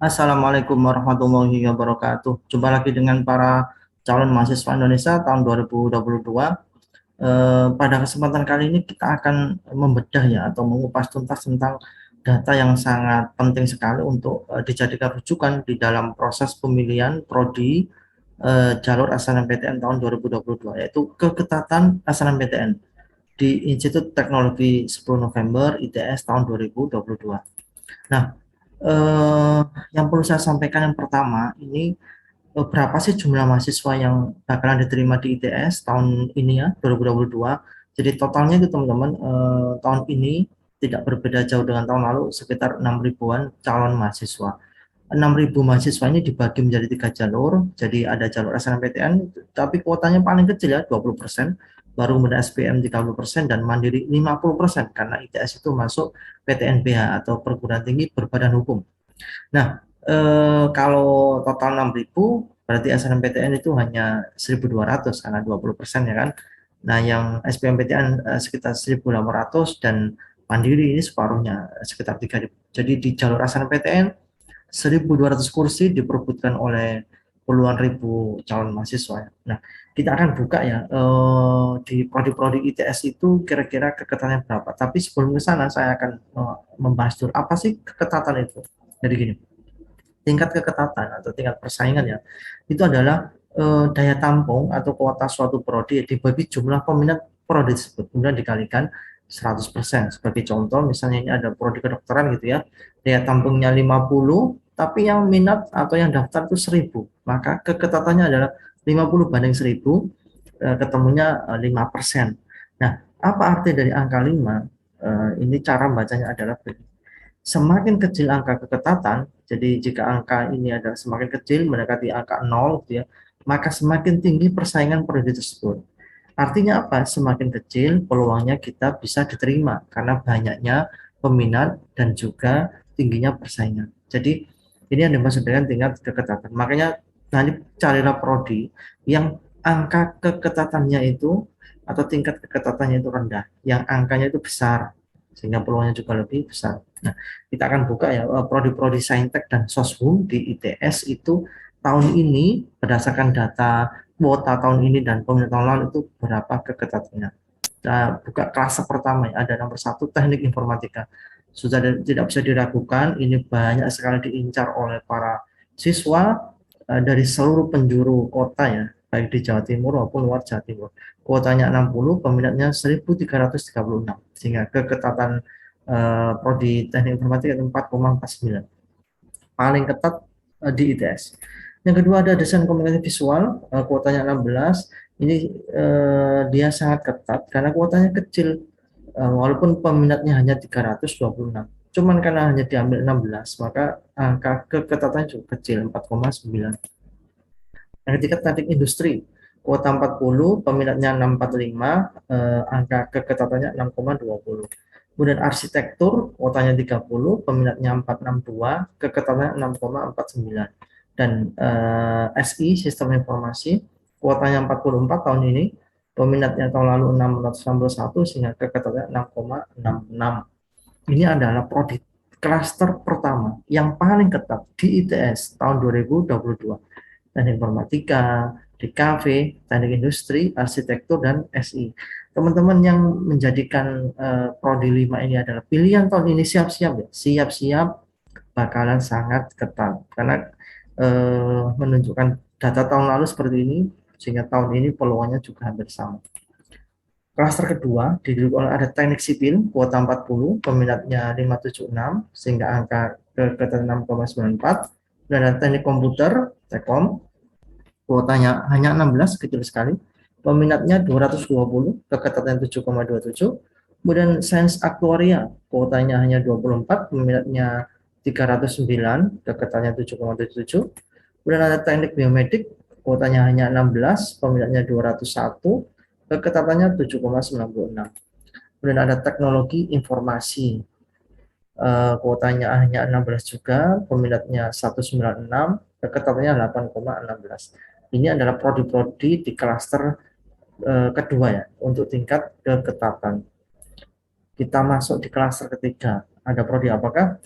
Assalamualaikum warahmatullahi wabarakatuh. Jumpa lagi dengan para calon mahasiswa Indonesia tahun 2022. Pada kesempatan kali ini kita akan membedah ya atau mengupas tuntas tentang data yang sangat penting sekali untuk dijadikan rujukan di dalam proses pemilihan prodi jalur SNMPTN tahun 2022, yaitu keketatan SNMPTN di Institut Teknologi 10 November ITS tahun 2022. Nah, eh, yang perlu saya sampaikan yang pertama ini, berapa sih jumlah mahasiswa yang bakalan diterima di ITS tahun ini ya 2022. Jadi totalnya itu teman-teman, tahun ini tidak berbeda jauh dengan tahun lalu, sekitar 6 ribuan calon mahasiswa. 6.000 mahasiswa ini dibagi menjadi 3 jalur. Jadi ada jalur SNMPTN, tapi kuotanya paling kecil ya 20%, baru kemudian SBM 30% dan Mandiri 50%, karena ITS itu masuk PTNBH atau perguruan tinggi berbadan hukum. Nah, kalau total 6.000 berarti SNMPTN itu hanya 1.200 karena 20% ya kan. Nah, yang SBMPTN sekitar 1.800 dan Mandiri ini separuhnya sekitar 3.000. Jadi di jalur SNMPTN 1.200 kursi diperebutkan oleh puluhan ribu calon mahasiswa. Nah, kita akan buka ya, di prodi-prodi ITS itu kira-kira keketatannya berapa. Tapi sebelum ke sana saya akan membahas dulu apa sih keketatan itu. Jadi gini, tingkat keketatan atau tingkat persaingan ya, itu adalah daya tampung atau kuota suatu prodi dibagi jumlah peminat prodi tersebut, kemudian dikalikan 100%. Sebagai contoh, misalnya ini ada prodi kedokteran gitu ya, daya tampungnya 50, tapi yang minat atau yang daftar itu 1.000, maka keketatannya adalah 50 banding 1.000, ketemunya 5%. Nah, apa arti dari angka 5? Ini cara bacanya adalah semakin kecil angka keketatan, jadi jika angka ini adalah semakin kecil mendekati angka 0 gitu ya, maka semakin tinggi persaingan prodi tersebut. Artinya apa? Semakin kecil peluangnya kita bisa diterima karena banyaknya peminat dan juga tingginya persaingan. Jadi ini yang dimaksud dengan tingkat keketatan. Makanya nanti carilah prodi yang angka keketatannya itu atau tingkat keketatannya itu rendah, yang angkanya itu besar, sehingga peluangnya juga lebih besar. Nah, kita akan buka ya, prodi-prodi Saintek dan Soshum di ITS itu tahun ini berdasarkan data kuota tahun ini dan peminat tahun lalu itu berapa keketatannya. Kita buka kelas pertama ya, ada nomor 1 teknik informatika. Sudah tidak bisa diragukan, ini banyak sekali diincar oleh para siswa dari seluruh penjuru kota ya, baik di Jawa Timur maupun luar Jawa Timur. Kuotanya 60, peminatnya 1.336, sehingga keketatan prodi teknik informatika 4,49, paling ketat di ITS. Yang kedua ada desain komunikasi visual, kuotanya 16. Ini dia sangat ketat karena kuotanya kecil, walaupun peminatnya hanya 326. Cuman karena hanya diambil 16, maka angka keketatannya cukup kecil, 4,9. Yang ketiga teknik industri, kuota 40, peminatnya 645, angka keketatannya 6,20. Kemudian arsitektur, kuotanya 30, peminatnya 462, keketatannya 6,49. Dan SI, sistem informasi, kuotanya 44 tahun ini, peminatnya tahun lalu 661, sehingga keketatannya 6,66. Ini adalah prodi klaster pertama yang paling ketat di ITS tahun 2022. Teknik informatika, DKV, teknik industri, arsitektur, dan SI. Teman-teman yang menjadikan prodi 5 ini adalah pilihan tahun ini, siap-siap ya, siap-siap bakalan sangat ketat karena menunjukkan data tahun lalu seperti ini, sehingga tahun ini peluangnya juga hampir sama. Klaster kedua diduduk oleh ada teknik sipil, kuota 40, peminatnya 576, sehingga angka ke 6,94. Dan ada teknik komputer, Tekom, kuotanya hanya 16, kecil sekali. Peminatnya 220, keketatannya 7,27. Kemudian sains aktuaria, kuotanya hanya 24, peminatnya 309, keketatannya 7,77. Kemudian ada teknik biomedik, kuotanya hanya 16, peminatnya 201, keketatannya 7,96. Kemudian ada teknologi informasi, kuotanya hanya 16 juga, peminatnya 196, keketatannya 8,16. Ini adalah prodi-prodi di klaster kedua ya, untuk tingkat keketatan. Kita masuk di klaster ketiga. Ada prodi apakah?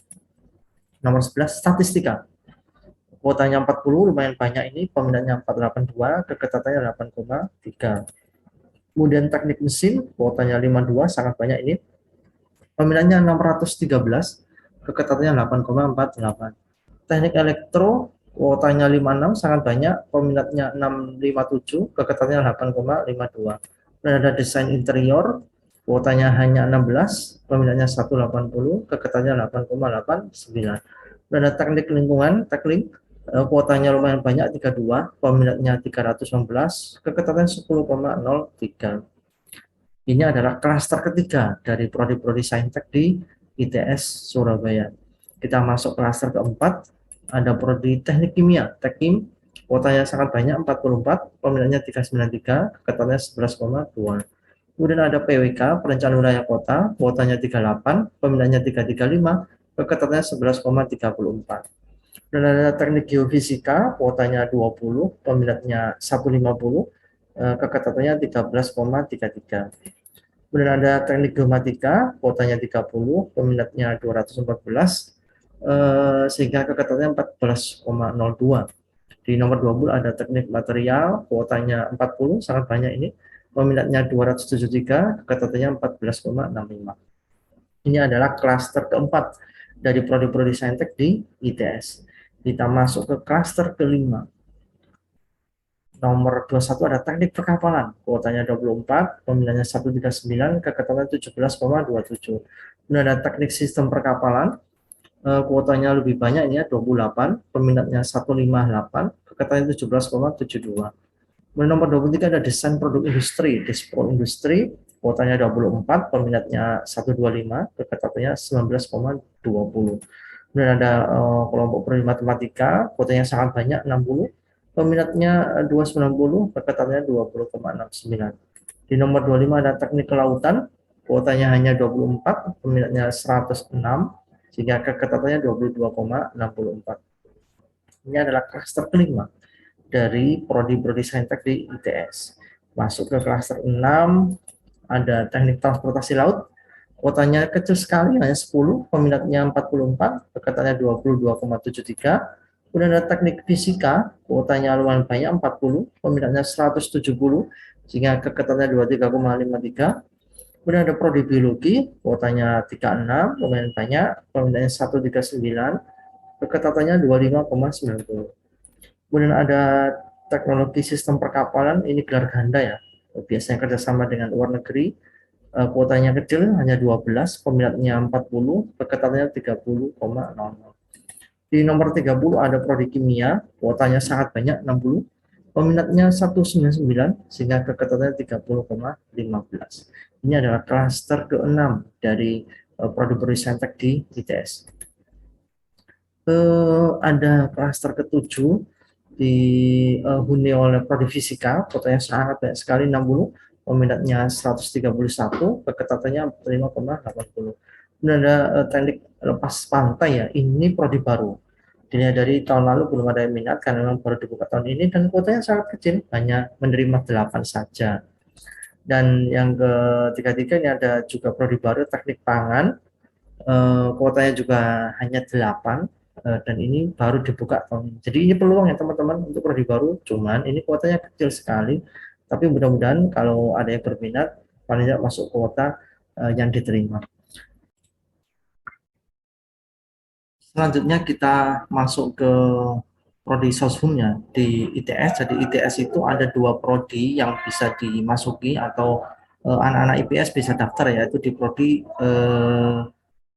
Nomor 11, statistika. kuotanya 40 lumayan banyak ini, peminatnya 482, keketatannya 8,3. Kemudian teknik mesin, kuotanya 52, sangat banyak ini, peminatnya 613, keketatannya 8,48. Teknik elektro, kuotanya 56, sangat banyak, peminatnya 657, keketatannya 8,52. Dan ada desain interior, kuotanya hanya 16, peminatnya 180, keketatannya 8,89. Dan ada teknik lingkungan, teknik, kuotanya lumayan banyak, 32, peminatnya 316, keketatannya 10,03. Ini adalah klaster ketiga dari prodi-prodi Saintek di ITS Surabaya. Kita masuk klaster keempat, ada prodi Teknik Kimia, Tekkim, kuotanya sangat banyak, 44, peminatnya 393, keketatannya 11,2. Kemudian ada PWK, Perencanaan Wilayah Kota, kuotanya 38, peminatnya 335, keketatannya 11,34. Dan ada Teknik Geofisika, kuotanya 20, peminatnya 150, keketatannya 13,33. Kemudian ada teknik geomatika, kuotanya 30, peminatnya 214, sehingga keketatannya 14,02. Di nomor 20 ada teknik material, kuotanya 40, sangat banyak ini, peminatnya 273, keketatannya 14,65. Ini adalah klaster keempat dari prodi-prodi Saintek di ITS. Kita masuk ke klaster kelima. Nomor 21 ada teknik perkapalan, kuotanya 24, peminatnya 139, keketatannya 17,27. Kemudian ada teknik sistem perkapalan, kuotanya lebih banyak ini ya, 28, peminatnya 158, keketatannya 17,72. Kemudian nomor 23 ada desain produk industri, Dispro Industri, kuotanya 24, peminatnya 125, keketatannya 19,20. Kemudian ada kelompok prodi matematika, kuotanya sangat banyak, 60, peminatnya 290, keketatannya 20,69. Di nomor 25 ada teknik kelautan, kuotanya hanya 24, peminatnya 106, sehingga keketatannya 22,64. Ini adalah klaster kelima dari prodi-prodi Saintek di ITS. Masuk ke klaster 6, ada teknik transportasi laut, kuotanya kecil sekali, hanya 10, peminatnya 44, keketatannya 22,73. Kemudian ada teknik fisika, kuotanya lumayan banyak, 40, peminatnya 170, sehingga keketatannya 23,53. Kemudian ada prodi biologi, kuotanya 36, lumayan banyak, peminatnya 139, keketatannya 25,90. Kemudian ada teknologi sistem perkapalan, ini gelar ganda ya, biasanya kerjasama dengan luar negeri, kuotanya kecil, hanya 12, peminatnya 40, keketatannya 30,00. Di nomor 30 ada prodi kimia, kuotanya sangat banyak, 60, peminatnya 199, sehingga keketatannya 30,15. Ini adalah klaster ke-6 dari prodi-prodi Saintek di ITS. Ada klaster ke-7 dihuni oleh prodi fisika, kuotanya sangat banyak sekali, 60, peminatnya 131, keketatannya 5,80. Kemudian ada teknik lepas pantai ya, ini prodi baru. Dilihat dari tahun lalu belum ada yang minat karena memang baru dibuka tahun ini, dan kuotanya sangat kecil, hanya menerima 8 saja. Dan yang ketiga ini ada juga prodi baru teknik pangan, kuotanya juga hanya 8, dan ini baru dibuka tahun ini. Jadi ini peluang ya teman-teman untuk prodi baru, cuman ini kuotanya kecil sekali, tapi mudah-mudahan kalau ada yang berminat paling tidak masuk kuota yang diterima. Selanjutnya kita masuk ke prodi sosumnya di ITS. Jadi ITS itu ada 2 prodi yang bisa dimasuki atau anak-anak IPS bisa daftar, yaitu di prodi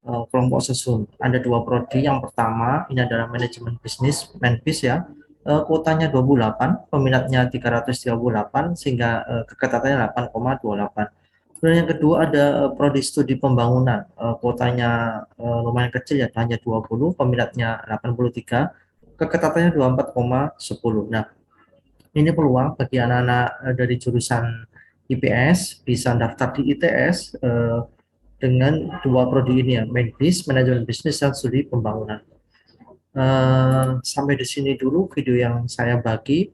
kelompok sesum. Ada 2 prodi. Yang pertama ini adalah manajemen bisnis, Menbis ya. Kuotanya 28, peminatnya 338, sehingga keketatannya 8,28. Kemudian yang kedua ada prodi studi pembangunan, kuotanya lumayan kecil ya, hanya 20, peminatnya 83, keketatannya 24,10. Nah, ini peluang bagi anak-anak dari jurusan IPS bisa daftar di ITS dengan 2 prodi ini ya, Menbis, manajemen bisnis, dan studi pembangunan. Sampai di sini dulu video yang saya bagi.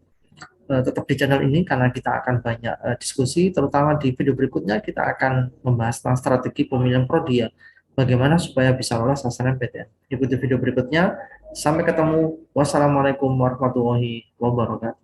Tetap di channel ini karena kita akan banyak diskusi, terutama di video berikutnya kita akan membahas tentang strategi pemilihan prodi ya, bagaimana supaya bisa lolos SNMPTN. Ikuti video berikutnya. Sampai ketemu. Wassalamualaikum warahmatullahi wabarakatuh.